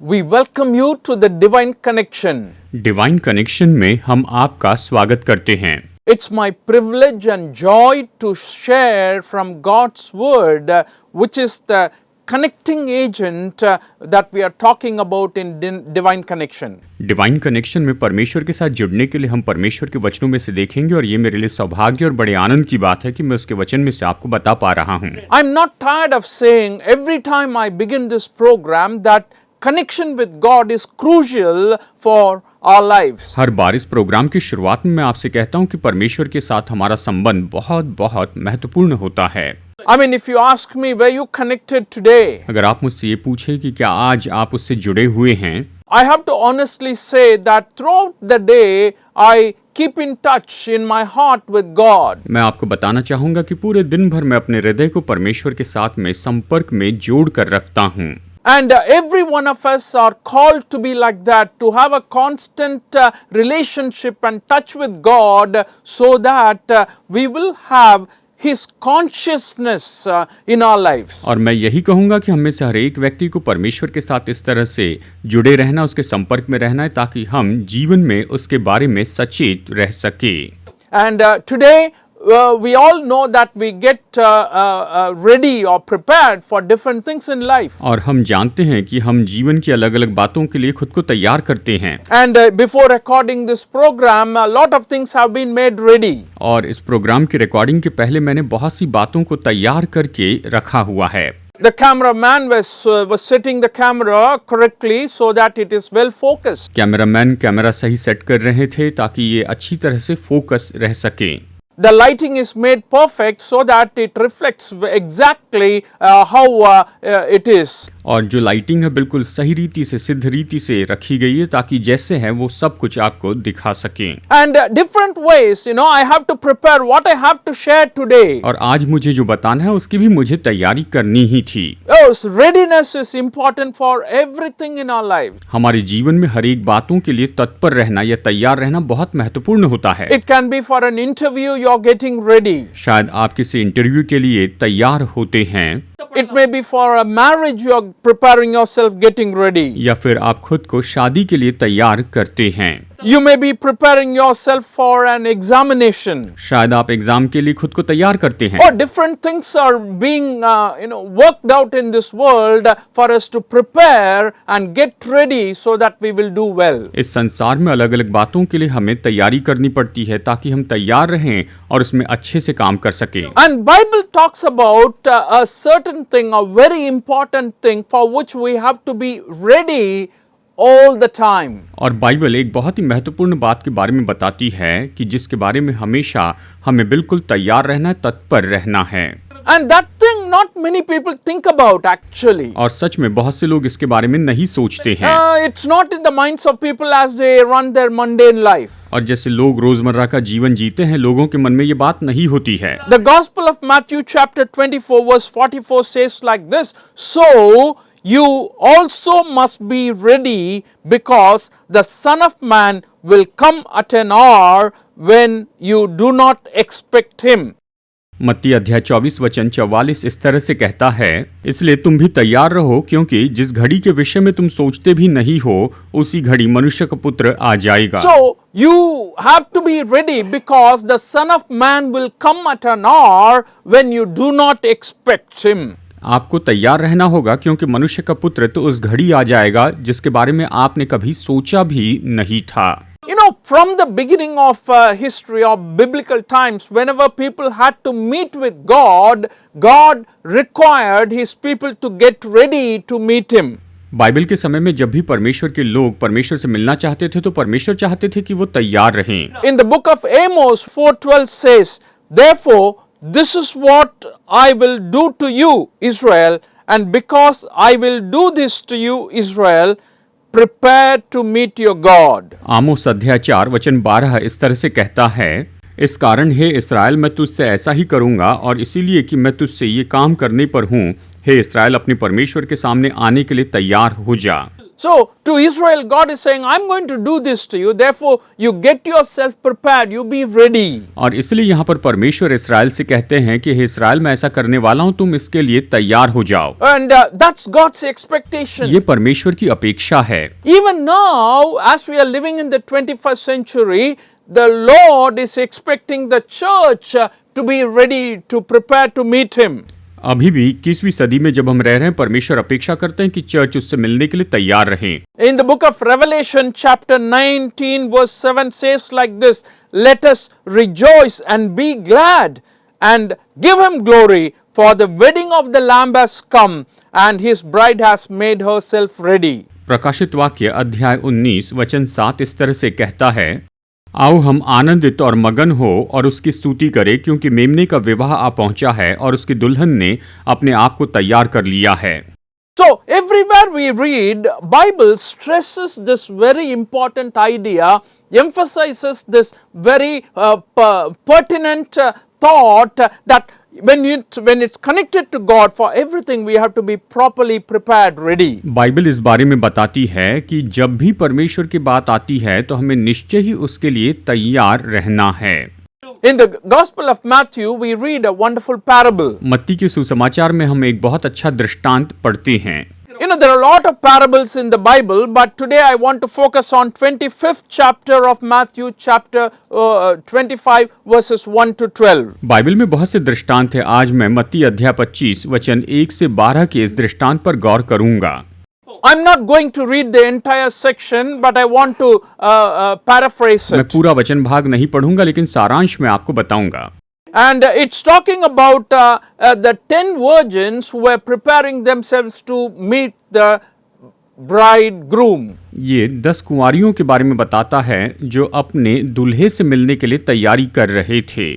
We welcome you to the Divine Connection. Divine connection में हम आपका स्वागत करते हैं। It's my privilege and joy to share from God's Word, which is the connecting agent that we are talking about in Divine Connection. Divine connection में परमेश्वर के साथ जुड़ने के लिए हम परमेश्वर के वचनों में से देखेंगे और ये मेरे लिए सौभाग्य और बड़े आनंद की बात है कि मैं उसके वचन में से आपको बता पा रहा हूँ। I'm not tired of saying every time I begin this program that connection with God is crucial for our lives. हर बार इस प्रोग्राम की शुरुआत में मैं आपसे कहता हूँ कि परमेश्वर के साथ हमारा संबंध बहुत बहुत महत्वपूर्ण होता है। I mean, if you ask me, were you connected today? अगर आप मुझसे ये पूछे कि क्या आज आप उससे जुड़े हुए हैं, I have to honestly say that throughout the day, I keep in touch in my heart with God. मैं आपको बताना चाहूँगा कि पूरे दिन भर मैं अपने हृदय को परमेश्वर के साथ में संपर्क में जोड़ कर रखता हूँ। And every one of us are called to be like that, to have a constant relationship and touch with God so that we will have His consciousness in our lives. और मैं यही कहूँगा कि हम में से हर एक व्यक्ति को परमेश्वर के साथ इस तरह से जुड़े रहना, उसके संपर्क में रहना है ताकि हम जीवन में उसके बारे में सचेत रह सके। And today we all know that we get ready or prepared for different things in life. और हम जानते हैं कि हम जीवन की अलग अलग बातों के लिए खुद को तैयार करते हैं। And before recording this program, a lot of things have been made ready. और इस प्रोग्राम की रिकॉर्डिंग के पहले मैंने बहुत सी बातों को तैयार करके रखा हुआ है। The cameraman was setting the camera correctly so that it is well focused. Cameraman camera सही सेट कर रहे थे ताकि ये अच्छी तरह से फोकस रह सके। The lighting is made perfect so that it reflects exactly how it is. और जो लाइटिंग है बिल्कुल सही रीति से, सिद्ध रीति से रखी गई है ताकि जैसे है वो सब कुछ आपको दिखा सके। And different ways, I have to prepare what I have to share today. और आज मुझे जो बताना है उसकी भी मुझे तैयारी करनी ही थी। Yes, readiness is important for everything in our life. हमारे जीवन में हर एक बातों के लिए तत्पर रहना या तैयार रहना बहुत महत्वपूर्ण होता है। It can be for an interview, you are getting ready. शायद आप किसी इंटरव्यू के लिए तैयार होते हैं। It may be for a marriage, you are preparing yourself, getting ready. या फिर आप खुद को शादी के लिए तैयार करते हैं। You may be preparing yourself for an examination. शायद आप एग्जाम के लिए खुद को तैयार करते हैं। Or different things are being, worked out in this world for us to prepare and get ready so that we will do well. इस संसार में अलग अलग बातों के लिए हमें तैयारी करनी पड़ती है ताकि हम तैयार रहें और उसमें अच्छे से काम कर सकें। And Bible talks about a certain thing, a very important thing for which we have to be ready all the time. और बाइबल एक बहुत ही महत्वपूर्ण बात के बारे में बताती है कि जिसके बारे में हमेशा हमें बिल्कुल तैयार रहना है, तत्पर रहना है। And that thing not many people think about actually. और सच में बहुत से लोग इसके बारे में नहीं सोचते हैं। It's not in the minds of people as they run their mundane life. और जैसे लोग रोजमर्रा का जीवन जीते हैं, लोगों के मन में ये बात नहीं होती है। The Gospel of Matthew chapter 24 verse 44 says like this, so you also must be ready because the Son of Man will come at an hour when you do not expect him. मत्ती अध्याय 24 वचन 44 इस तरह से कहता है, इसलिए तुम भी तैयार रहो क्योंकि जिस घड़ी के विषय में तुम सोचते भी नहीं हो उसी घड़ी मनुष्य का पुत्र आ जाएगा। So you have to be ready because the Son of Man will come at an hour when you do not expect him. आपको तैयार रहना होगा क्योंकि मनुष्य का पुत्र तो उस घड़ी आ जाएगा जिसके बारे में आपने कभी सोचा भी नहीं था। From the beginning of history of biblical times, whenever people had to meet with God, God required His people to get ready to meet Him. Bible के समय में जब भी परमेश्वर के लोग परमेश्वर से मिलना चाहते थे तो परमेश्वर चाहते थे कि वो तैयार रहें। In the book of Amos 4:12 says, therefore this is what I will do to you, Israel, and because I will do this to you, Israel, prepare to meet your God. आमोस अध्याय 4 वचन 12 इस तरह से कहता है, इस कारण हे इस्राएल मैं तुझसे ऐसा ही करूंगा और इसीलिए कि मैं तुझसे ये काम करने पर हूँ, हे इस्राएल अपने परमेश्वर के सामने आने के लिए तैयार हो जा। So to Israel, God is saying, I'm going to do this to you, therefore you get yourself prepared, you be ready. और इसलिए यहाँ पर परमेश्वर इस्राएल से कहते हैं कि हे इस्राएल, मैं ऐसा करने वाला हूँ, तुम इसके लिए तैयार हो जाओ। And that's God's expectation. ये परमेश्वर की अपेक्षा है। Even now, as we are living in the 21st century, the Lord is expecting the church to be ready to prepare to meet Him. अभी भी 21वीं सदी में जब हम रह रहे हैं, परमेश्वर अपेक्षा करते हैं कि चर्च उससे मिलने के लिए तैयार रहें। In the book of Revelation chapter 19 verse 7 says like this, let us rejoice and be glad and give Him glory, for the wedding of the Lamb has come and His bride has made herself ready. प्रकाशित वाक्य अध्याय 19 वचन 7 इस तरह से कहता है, आओ हम आनंदित और मगन हो और उसकी स्तुति करें, क्योंकि मेमने का विवाह आ पहुंचा है और उसकी दुल्हन ने अपने आप को तैयार कर लिया है। So everywhere we read, Bible stresses this very important idea, emphasizes this very pertinent thought that when it's connected to God, for everything we have to be properly prepared, ready. Bible इस बारे में बताती है कि जब भी परमेश्वर की बात आती है तो हमें निश्चय ही उसके लिए तैयार रहना है। In the Gospel of Matthew, we read a wonderful parable. मत्ती के सुसमाचार में हम एक बहुत अच्छा दृष्टांत पढ़ते हैं। You know, there are a lot of parables in the Bible, but today I want to focus on 25th chapter of Matthew, chapter 25, verses 1 to 12. Bible में बहुत से दृष्टांत हैं। आज मैं मत्ती अध्याय 25 वचन 1 से 12 के इस दृष्टांत पर गौर करूंगा। I'm not going to read the entire section, but I want to paraphrase मैं it. पूरा वचन भाग नहीं पढ़ूंगा, लेकिन सारांश में आपको बताऊंगा। And it's talking about the 10 virgins who were preparing themselves to meet the bridegroom. ये 10 कुंवारियों के बारे में बताता है जो अपने दुल्हे से मिलने के लिए तैयारी कर रहे थे।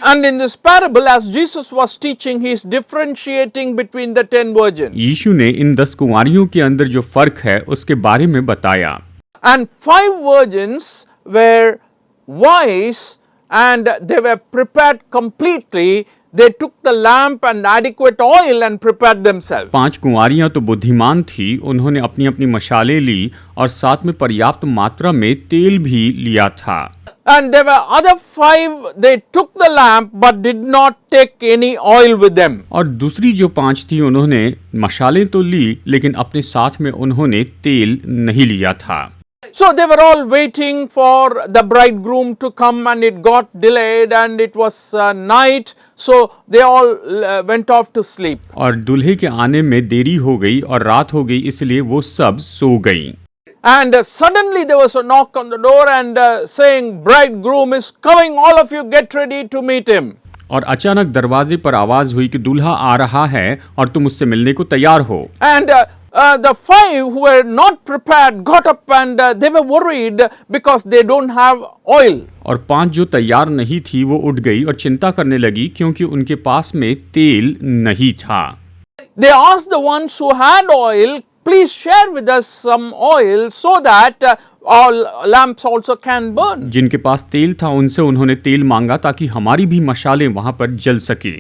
And in this parable, as Jesus was teaching, he is differentiating between the 10 virgins. यीशु ने इन 10 कुंवारियों के अंदर जो फर्क है उसके बारे में बताया। And 5 virgins were wise and they were prepared completely. They took the lamp and adequate oil and prepared themselves. 5 कुंवारियां तो बुद्धिमान थी, उन्होंने अपनी अपनी मशालें ली और साथ में पर्याप्त मात्रा में तेल भी लिया था। And there were other 5, they took the lamp but did not take any oil with them. और दूसरी जो 5 थी, उन्होंने मशालें तो ली लेकिन अपने साथ में उन्होंने तेल नहीं लिया था। So they were all waiting for the bridegroom to come, and it got delayed and it was night, so they all went off to sleep. और दूल्हे के आने में देरी हो गई और रात हो गई, इसलिए वो सब सो गई। And suddenly there was a knock on the door and saying, bridegroom is coming, all of you get ready to meet him. और अचानक दरवाजे पर आवाज हुई कि दूल्हा आ रहा है और तुम उससे मिलने को तैयार हो। And the 5 who were not prepared got up and they were worried because they don't have oil. और 5 जो तैयार नहीं थी वो उठ गई और चिंता करने लगी क्योंकि उनके पास में तेल नहीं था। They asked the ones who had oil, please share with us some oil so that our lamps also can burn. जिनके पास तेल था उनसे उन्होंने तेल मांगा ताकि हमारी भी मशालें वहां पर जल सके।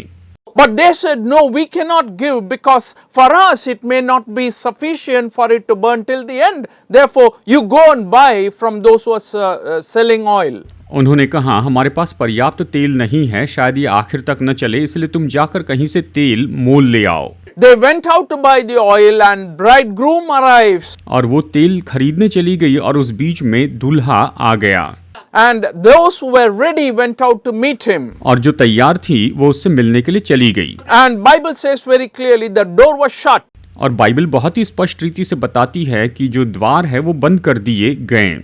But they said, no, we cannot give because for us it may not be sufficient for it to burn till the end. Therefore, you go and buy from those who are selling oil. उन्होंने कहा, हमारे पास पर्याप्त तेल नहीं है, शायद ये आखिर तक न चले, इसलिए तुम जाकर कहीं से तेल मोल ले आओ। They went out to buy the oil and bridegroom arrives. और वो तेल खरीदने चली गई और उस बीच में दूल्हा आ गया। And those who were ready went out to meet him. और जो तैयार थी वो उससे मिलने के लिए चली गई। And Bible says very clearly the door was shut. और बाइबल बहुत ही स्पष्ट रीति से बताती है कि जो द्वार है वो बंद कर दिए गए।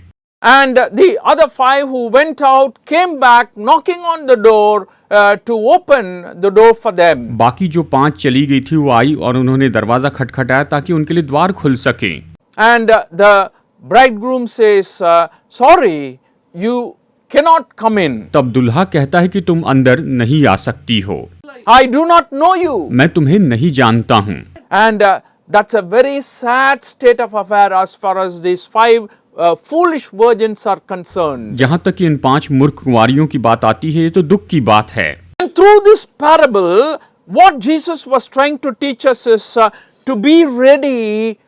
And the other 5 who went out came back knocking on the door to open the door for them. बाकी जो 5 चली गई थी वो आई और उन्होंने दरवाजा खटखटाया ताकि उनके लिए द्वार खुल सके। And the bridegroom says, sorry, you cannot come in. तब दुल्हा कहता है कि तुम अंदर नहीं आ सकती हो। I do not know you. मैं तुम्हें नहीं जानता हूँ। And that's a very sad state of affair as far as these 5 foolish virgins are concerned. जहाँ तक कि इन 5 मूर्ख कुंवारियों की बात आती है, ये तो दुख की बात है। And through this parable, what Jesus was trying to teach us is to be ready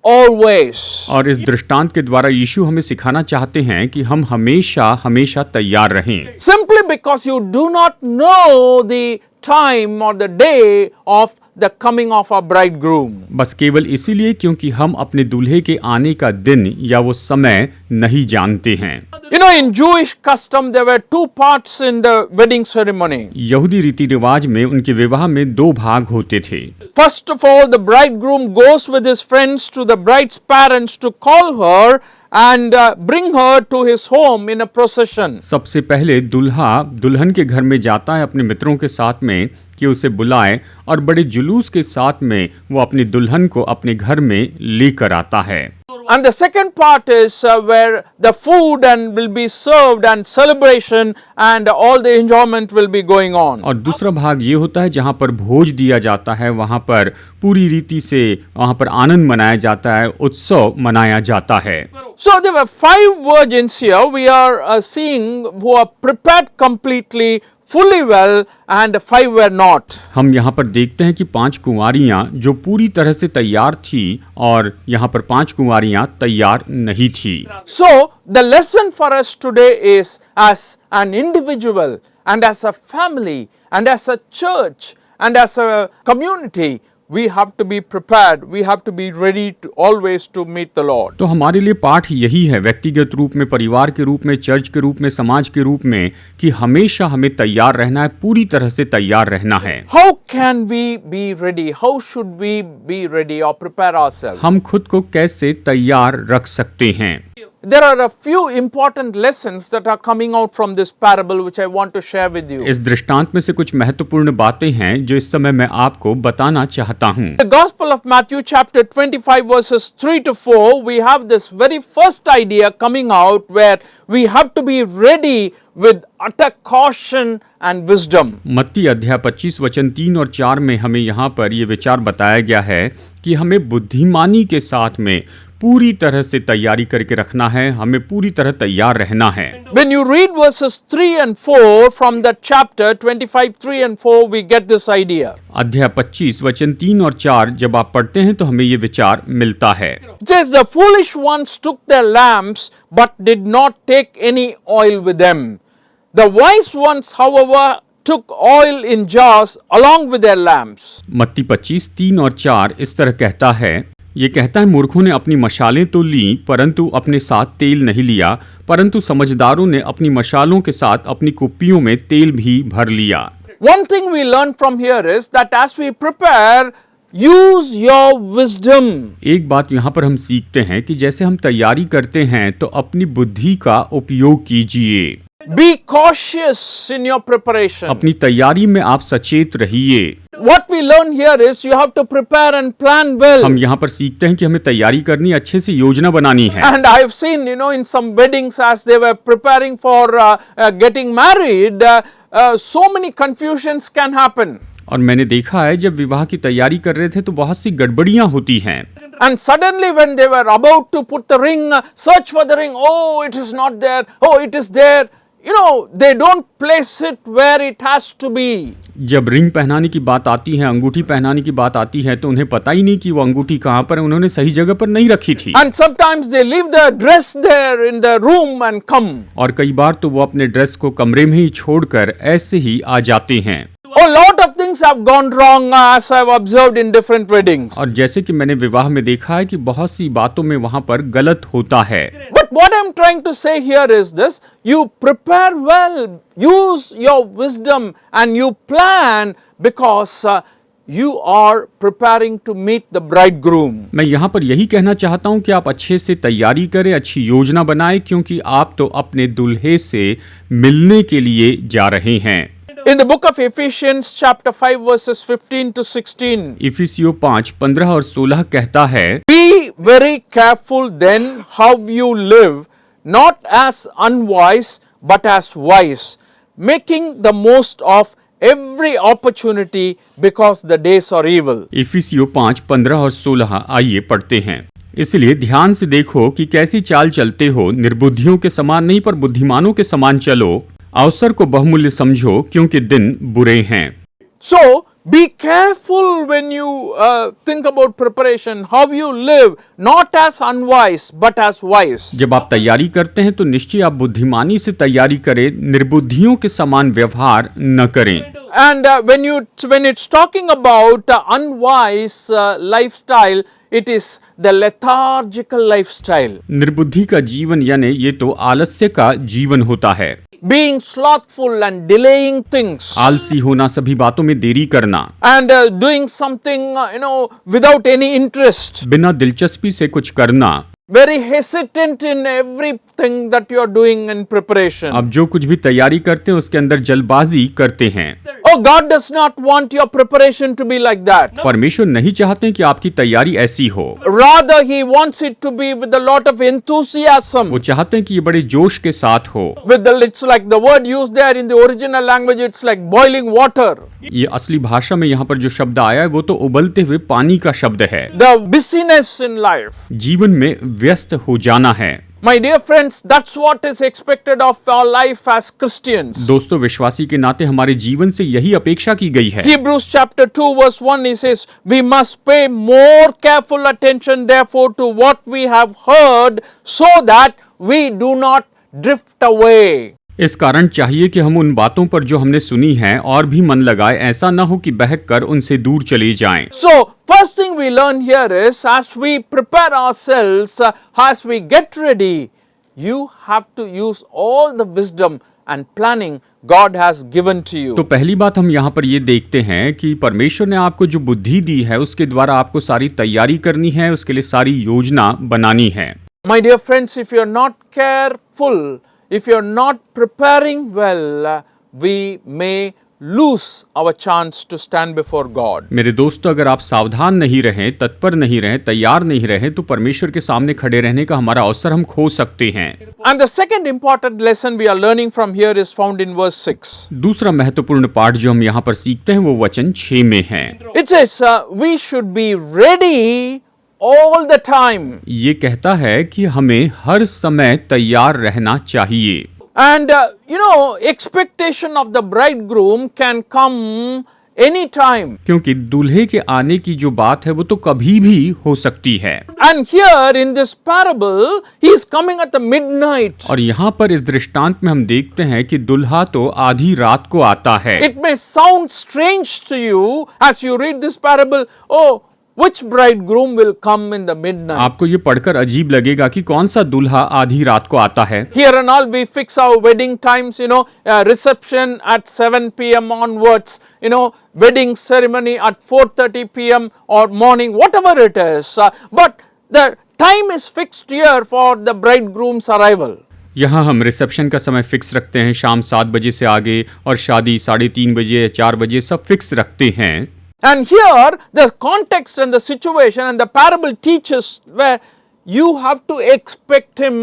always. और इस दृष्टांत के द्वारा यीशु हमें सिखाना चाहते हैं कि हम हमेशा हमेशा तैयार रहें, Simply because you do not know the time or the day of the coming of our bridegroom. बस केवल इसीलिए क्योंकि हम अपने दूल्हे के आने का दिन या वो समय नहीं जानते हैं। You know, in Jewish custom, there were two parts in the wedding ceremony. यहूदी रीति रिवाज में उनके विवाह में दो भाग होते थे। First of all, the bridegroom goes with his friends to the bride's parents to call her and bring her to his home in a procession. सबसे पहले दूल्हा दुल्हन के घर में जाता है अपने मित्रों के साथ में कि उसे बुलाए और बड़े जुलूस के साथ में वो अपनी दुल्हन को अपने घर में लेकर आता है। And the second part is where the food and will be served and celebration and all the enjoyment will be going on. और दूसरा भाग ये होता है जहाँ पर भोज दिया जाता है, वहाँ पर पूरी रीति से वहाँ पर आनंद मनाया जाता है, उत्सव मनाया जाता है। So there were 5 virgins here we are seeing who are prepared completely, fully well, and 5 were not. हम यहाँ पर देखते हैं कि 5 कुंवारियाँ जो पूरी तरह से तैयार थी और यहाँ पर 5 कुंवारियाँ तैयार नहीं थी। So the lesson for us today is, as an individual and as a family and as a church and as a community, we have to be prepared, we have to be ready to always to meet the Lord. तो हमारे लिए पाठ यही है, व्यक्तिगत रूप में, परिवार के रूप में, चर्च के रूप में, समाज के रूप में, कि हमेशा हमें तैयार रहना है, पूरी तरह से तैयार रहना है। How can we be ready? How should we be ready or prepare ourselves? हम खुद को कैसे तैयार रख सकते हैं? There are a few important lessons that are coming out from this parable which I want to share with you. इस दृष्टांत में से कुछ महत्वपूर्ण बातें हैं जो इस समय मैं आपको बताना चाहता हूँ। The Gospel of Matthew chapter 25 verses 3 to 4, we have this very first idea coming out where we have to be ready with utter caution and wisdom. मत्ती अध्याय 25 वचन 3 और 4 में हमें यहाँ पर ये विचार बताया गया है कि हमें बुद्धिमानी के साथ में पूरी तरह से तैयारी करके रखना है, हमें पूरी तरह तैयार रहना है। When you read verses 3 and 4 from that chapter 25, 3 and 4, we get this idea. अध्याय 25 वचन 3 और 4 जब आप पढ़ते हैं तो हमें ये विचार मिलता है। It says, the foolish ones took their lamps but did not take any oil with them. The wise ones, however, took oil in jars along with their lamps. मत्ती 25 3 और 4 इस तरह कहता है, ये कहता है, मूर्खों ने अपनी मशालें तो ली परंतु अपने साथ तेल नहीं लिया, परंतु समझदारों ने अपनी मशालों के साथ अपनी कुप्पियों में तेल भी भर लिया। One thing we learn from here is that as we prepare, use your wisdom. एक बात यहाँ पर हम सीखते हैं कि जैसे हम तैयारी करते हैं तो अपनी बुद्धि का उपयोग कीजिए। Be cautious in your preparation. अपनी तैयारी में आप सचेत रहिए। What we learn here is you have to prepare and plan well. हम यहाँ पर सीखते हैं कि हमें तैयारी करनी, अच्छे से योजना बनानी है। And I have seen, in some weddings as they were preparing for getting married, so many confusions can happen. और मैंने देखा है जब विवाह की तैयारी कर रहे थे तो बहुत सी गड़बड़ियां होती हैं। And suddenly when they were about to put the ring, search for the ring, oh, it is not there, oh, it is there. They don't place it where it has to be. जब ring पहनाने की बात आती है, अंगूठी पहनाने की बात आती है तो उन्हें पता ही नहीं कि वो अंगूठी कहाँ पर है, उन्होंने सही जगह पर नहीं रखी थी। And sometimes they leave the dress there in the room and come. और कई बार तो वो अपने ड्रेस को कमरे में ही छोड़कर ऐसे ही आ जाते हैं। A lot of things have gone wrong as I've observed in different weddings. और जैसे कि मैंने विवाह में देखा है कि बहुत सी बातों में वहाँ पर गलत होता है। But what I'm trying to say here is this: you prepare well, use your wisdom, and you plan because you are preparing to meet the bridegroom. मैं यहाँ पर यही कहना चाहता हूँ कि आप अच्छे से तैयारी करें, अच्छी योजना बनाएं, क्योंकि आप तो अपने दूल्हे से मिलने के लिए जा रहे हैं। In the book of Ephesians chapter 5 verses 15 to 16. इफिसियों 5:15 और 16 कहता है, Be very careful then how you live, not as unwise but as wise, making the most of every opportunity because the days are evil. इफिसियों 5:15 और 16 आइए पढ़ते हैं। इसलिए ध्यान से देखो कि कैसी चाल चलते हो, निर्बुद्धियों के समान नहीं पर बुद्धिमानों के समान चलो, अवसर को बहुमूल्य समझो क्योंकि दिन बुरे हैं। So Be careful when you think about preparation, how you live, not as unwise, but as wise. जब आप तैयारी करते हैं तो निश्चय आप बुद्धिमानी से तैयारी करें, निर्बुद्धियों के समान व्यवहार न करें। And when it's talking about unwise lifestyle, it is the lethargical lifestyle. निर्बुद्धि का जीवन यानी ये तो आलस्य का जीवन होता है। Being slothful and delaying things. आलसी होना, सभी बातों में देरी करना, And doing something, without any interest. बिना दिलचस्पी से कुछ करना, Very hesitant in everything that you are doing in preparation. अब जो कुछ भी तैयारी करते हैं उसके अंदर जल्दबाजी करते हैं। Oh, God does not want your preparation to be like that. परमेश्वर नहीं चाहते कि आपकी तैयारी ऐसी हो, Rather, He wants it to be with a lot of enthusiasm. वो चाहते हैं कि ये बड़े जोश के साथ हो। It's like the word used there in the original language, it's like boiling water. ये असली भाषा में यहाँ पर जो शब्द आया है वो तो उबलते हुए पानी का शब्द है। The busyness in life. जीवन में व्यस्त हो जाना है। My dear friends, that's what is expected of our life as Christians. दोस्तों, विश्वासी के नाते हमारे जीवन से यही अपेक्षा की गई है। Hebrews chapter 2 verse 1, he says, we must pay more careful attention therefore to what we have heard, so that we do not drift away. इस कारण चाहिए कि हम उन बातों पर जो हमने सुनी हैं और भी मन लगाए, ऐसा न हो कि बहक कर उनसे दूर चले जाएं। So, first thing we learn here is, as we prepare ourselves, as we get ready, you have to use all the wisdom and planning God has given to you. तो पहली बात हम यहाँ पर ये देखते हैं कि परमेश्वर ने आपको जो बुद्धि दी है उसके द्वारा आपको सारी तैयारी करनी है, उसके लिए सारी योजना बनानी है। My dear friends, if you are not careful, if you are not preparing well, we may lose our chance to stand before God. मेरे दोस्तों, अगर आप सावधान नहीं रहें, तत्पर नहीं रहें, तैयार नहीं रहें, तो परमेश्वर के सामने खड़े रहने का हमारा अवसर हम खो सकते हैं। And the second important lesson we are learning from here is found in verse 6. दूसरा महत्वपूर्ण पाठ जो हम यहाँ पर सीखते हैं वो वचन 6 में है। It says, we should be ready all the time. ये कहता है कि हमें हर समय तैयार रहना चाहिए। And expectation of the bridegroom can come any time. क्योंकि दूल्हे के आने की जो बात है वो तो कभी भी हो सकती है। And here in this parable, he is coming at the midnight. और यहाँ पर इस दृष्टांत में हम देखते हैं कि दुल्हा तो आधी रात को आता है। It may sound strange to you as you read this parable. Oh, which bridegroom will come in the midnight? आपको ये पढ़कर अजीब लगेगा कि कौन सा दूल्हा आधी रात को आता है। Here and all we fix our wedding times, reception at 7 p.m. onwards, wedding ceremony at 4:30 p.m. or morning, whatever it is. But the time is fixed here for the bridegroom's arrival. यहाँ हम reception का समय fix रखते हैं, शाम 7 बजे से आगे, और शादी 3:30 बजे या 4 बजे सब फिक्स रखते हैं। And here the context and the situation and the parable teaches where you have to expect him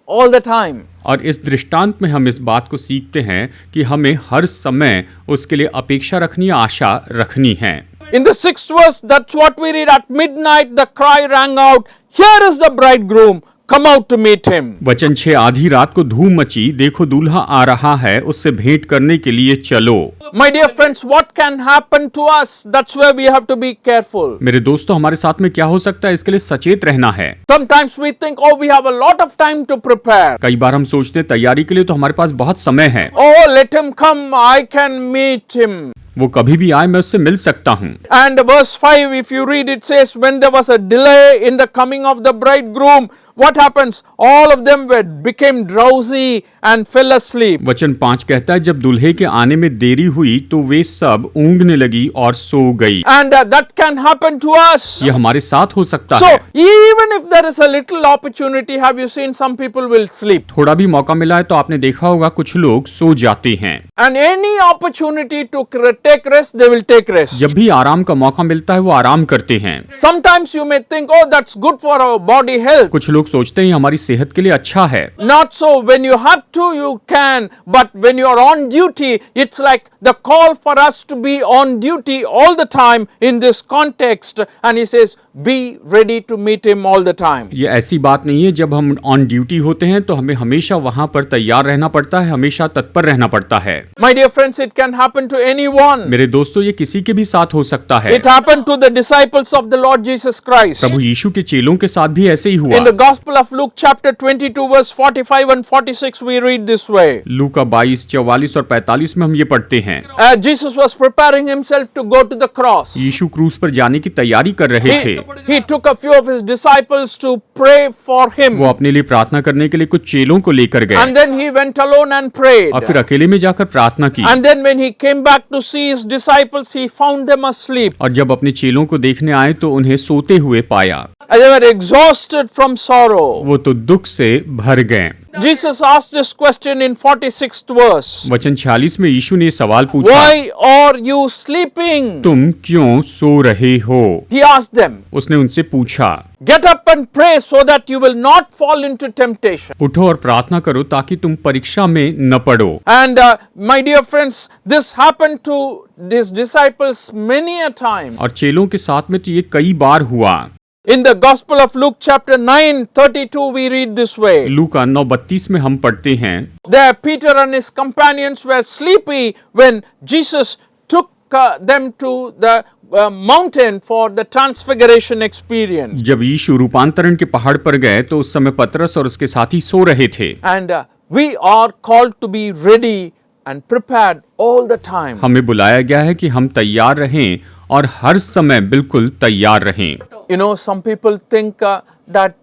all the time. और इस दृष्टांत में हम इस बात को सीखते हैं कि हमें हर समय उसके लिए अपेक्षा रखनी, आशा रखनी है। In the 6th verse, that's what we read. At midnight the cry rang out, here is the bridegroom, come out to meet him. वचन 6, आधी रात को धूम मची, देखो दूल्हा आ रहा है, उससे भेंट करने के लिए चलो। My dear friends, what can happen to us? That's where we have to be careful. मेरे दोस्तों, हमारे साथ में क्या हो सकता है, इसके लिए सचेत रहना है। Sometimes we think, oh, we have a lot of time to prepare. कई बार हम सोचते हैं तैयारी के लिए तो हमारे पास बहुत समय है। Oh, let him come, I can meet him. वो कभी भी आए, मैं उससे मिल सकता हूँ। And verse 5, if you read, it says, when there was a delay in the coming of the bridegroom, what happens? All of them became drowsy and fell asleep. वचन 5 कहता है, जब दूल्हे के आने में देरी हुई तो वे सब ऊँघने लगी और सो गई। And that can happen to us. ये हमारे साथ हो सकता So, है। even if there is a little opportunity, have you seen some people will sleep? थोड़ा भी मौका मिला है तो आपने देखा होगा कुछ लोग सो जाते हैं। And any opportunity to take rest, they will take rest. जब भी आराम का मौका मिलता है वो आराम करते हैं। Sometimes you may think, oh, that's good for our body health. कुछ लोग सोचते हैं हमारी सेहत के लिए अच्छा है। Not so. When you have to, you can. But when you are on duty, it's like the call for us to be on duty all the time in this context. And he says, be ready to meet him all the time. ये ऐसी बात नहीं है, जब हम on duty होते हैं तो हमें हमेशा वहां पर तैयार रहना पड़ता है, हमेशा तत्पर रहना पड़ता है। My dear friends, it can happen to anyone. मेरे दोस्तों, ये किसी के भी साथ हो सकता है। It happened to the disciples of the Lord Jesus Christ. प्रभु यीशु के चेलों के साथ भी ऐसे ही हुआ। In the Gospel of Luke chapter 22 verse 45 and 46 we read this way. लूका 22, 44 और 45 में हम ये पढ़ते हैं। Jesus was preparing himself to go to the cross. यीशु क्रूस पर जाने की तैयारी कर रहे थे। He took a few of his disciples to pray for him. वो अपने लिए प्रार्थना करने के लिए कुछ चेलों को लेकर गए And then he went alone and prayed. और फिर अकेले में जाकर प्रार्थना की। And then when he came back to see his disciples, he found them asleep. और जब अपने चेलों को देखने आए तो उन्हें सोते हुए पाया। They were exhausted from sorrow. वो तो दुख से भर गए। Jesus asked this question in 46th verse. वचन 46 में यीशु ने सवाल पूछा, Why are you sleeping? तुम क्यों सो रहे हो? He asked them. उसने उनसे पूछा, Get up and pray so that you will not fall into temptation. उठो और प्रार्थना करो ताकि तुम परीक्षा में न पड़ो। And my dear friends, this happened to these disciples many a time. और चेलों के साथ में तो ये कई बार हुआ। In the Gospel of Luke chapter 9:32 we read this way. लूका 9:32 में हम पढ़ते हैं, There Peter and his companions were sleepy when Jesus took them to the mountain for the transfiguration experience. जब यीशु रूपांतरण के पहाड़ पर गए तो उस समय पतरस और उसके साथी सो रहे थे। And we are called to be ready and prepared all the time. हमें बुलाया गया है कि हम तैयार रहें और हर समय बिल्कुल तैयार रहें। You know, some people think that,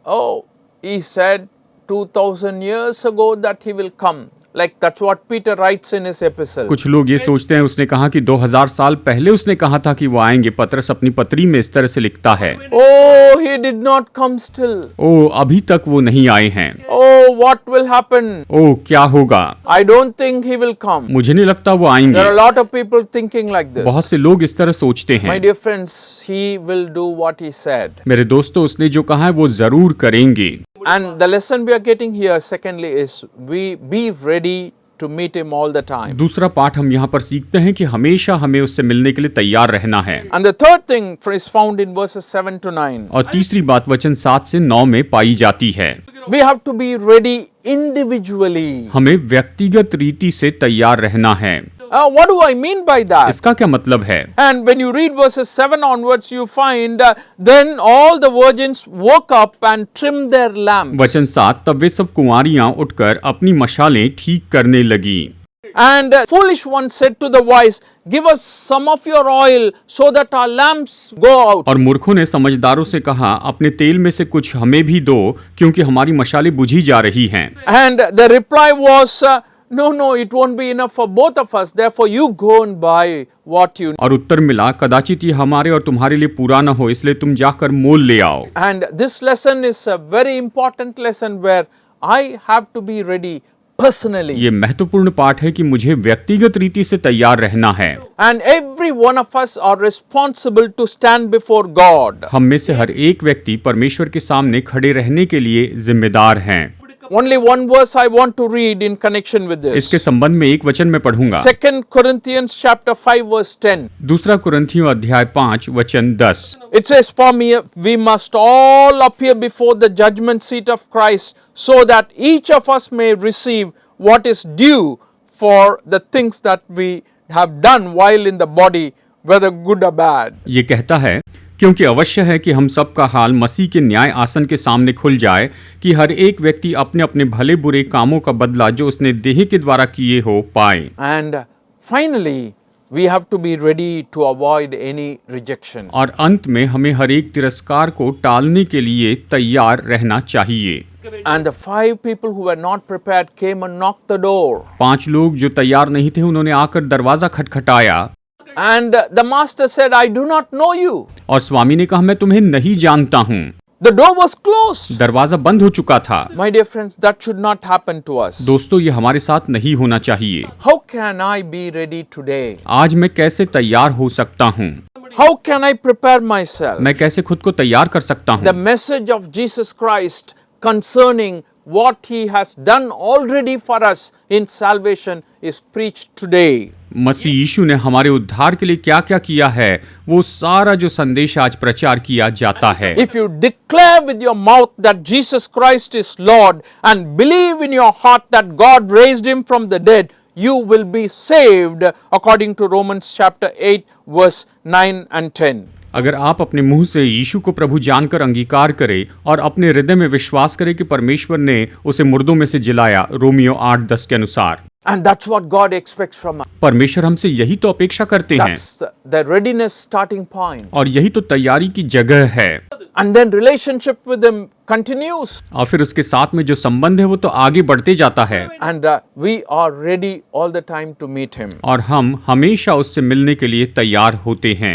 oh, he said 2000 years ago that he will come. Like that's what Peter writes in his epistle. कुछ लोग ये सोचते हैं उसने कहा कि 2000 साल पहले उसने कहा था कि वो आएंगे। पतरस अपनी पत्री में इस तरह से लिखता है, Oh, he did not come still. ओ अभी तक वो नहीं आए हैं। Oh, what will happen? ओ क्या होगा? I don't think he will come. मुझे नहीं लगता वो आएंगे। There are a lot of people thinking like this. बहुत से लोग इस तरह सोचते My हैं। dear friends, he will do what he said. मेरे दोस्तों, उसने जो कहा है वो जरूर करेंगे। And the lesson we are getting here, secondly, is we be ready to meet him all the time. दूसरा पाठ हम यहाँ पर सीखते हैं कि हमेशा हमें उससे मिलने के लिए तैयार रहना है। And the third thing is found in verses 7 to 9. और तीसरी बात वचन 7 से 9 में पाई जाती है। We have to be ready individually. हमें व्यक्तिगत रीति से तैयार रहना है। What do I mean by that? इसका क्या मतलब है? And when you read verses 7 onwards, you find then all the virgins woke up and trimmed their lamps. वचन 7, तब वे सब कुंवारियां उठकर अपनी मशालें ठीक करने लगी। And foolish one said to the wise, Give us some of your oil so that our lamps go out. और मूर्खों ने समझदारों से कहा, अपने तेल में से कुछ हमें भी दो क्योंकि हमारी मशालें बुझी जा रही हैं। And the reply was, No, it won't be enough for both of us. Therefore, you go and buy what you need. और उत्तर मिला, कदाचित ये हमारे और तुम्हारे लिए पूरा न हो, इसलिए तुम जाकर मोल ले आओ। And this lesson is a very important lesson where I have to be ready personally. ये महत्वपूर्ण पाठ है कि मुझे व्यक्तिगत रीति से तैयार रहना है। And every one of us are responsible to stand before God. हम में से हर एक व्यक्ति परमेश्वर के सामने खड़े रहने के लिए जिम्मेदार हैं। Only one verse I want to read in connection with this. इसके संबंध में एक वचन मैं पढ़ूंगा। 2 Corinthians chapter 5 verse 10. दूसरा कुरिन्थियों अध्याय 5 वचन 10। It says, For me, we must all appear before the judgment seat of Christ, so that each of us may receive what is due for the things that we have done while in the body, whether good or bad. ये कहता है, क्योंकि अवश्य है कि हम सब का हाल मसीह के न्याय आसन के सामने खुल जाए कि हर एक व्यक्ति अपने अपने भले बुरे कामों का बदला जो उसने देह के द्वारा किए हो पाए। And finally, we have to be ready to avoid any rejection. और अंत में हमें हर एक तिरस्कार को टालने के लिए तैयार रहना चाहिए। And the 5 people who were not prepared came and knocked the door. 5 लोग जो तैयार नहीं थे उन्होंने आकर दरवाजा खटखटाया। And the master said, I do not know you. और स्वामी ने कहा, मैं तुम्हें नहीं जानता हूँ। The door was closed. दरवाजा बंद हो चुका था। My dear friends, that should not happen to us. दोस्तों, ये हमारे साथ नहीं होना चाहिए। How can I be ready today? आज मैं कैसे तैयार हो सकता हूँ? How can I prepare myself? मैं कैसे खुद को तैयार कर सकता The हूँ? message of Jesus Christ concerning what he has done already for us in salvation is preached today. मसीह यीशु ने हमारे उद्धार के लिए क्या क्या किया है, वो सारा जो संदेश आज प्रचार किया जाता है। If you declare with your mouth that Jesus Christ is Lord and believe in your heart that God raised him from the dead, you will be saved according to Romans chapter 8 verse 9 and 10. अगर आप अपने मुंह से यीशु को प्रभु जानकर अंगीकार करें और अपने हृदय में विश्वास करें कि परमेश्वर ने उसे मुर्दों में से जिलाया, रोमियो 8:10 के अनुसार, And that's what God expects from us. परमेश्वर हमसे यही तो अपेक्षा करते हैं That's the readiness starting point. और यही तो तैयारी की जगह है। And then relationship with Him continues. और फिर उसके साथ में जो संबंध है वो तो आगे बढ़ते जाता है And we are ready all the time to meet Him. और हम हमेशा उससे मिलने के लिए तैयार होते हैं।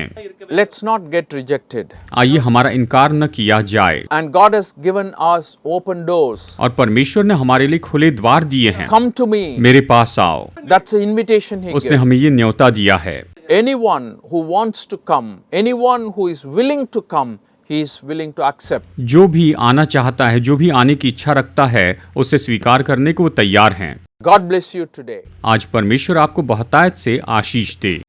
Let's not get rejected. आइए हमारा इनकार न किया जाए। And God has given us open doors. और परमेश्वर ने हमारे लिए खुले द्वार दिए हैं। Come to me. मेरे पास आओ। That's the invitation He उसने gives. हमें ये न्योता दिया है। Anyone who wants to come, anyone who is willing to come, He is willing to accept. जो भी आना चाहता है, जो भी आने की इच्छा रखता है, उसे स्वीकार करने को वो तैयार हैं। God bless you today. आज परमेश्वर आपको बहुतायत से आशीष दे।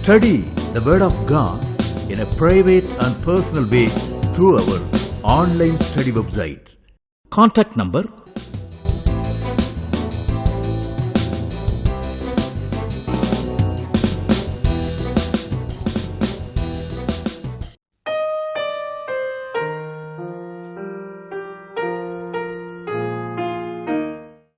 Study the Word of God in a private and personal way through our online study website. Contact number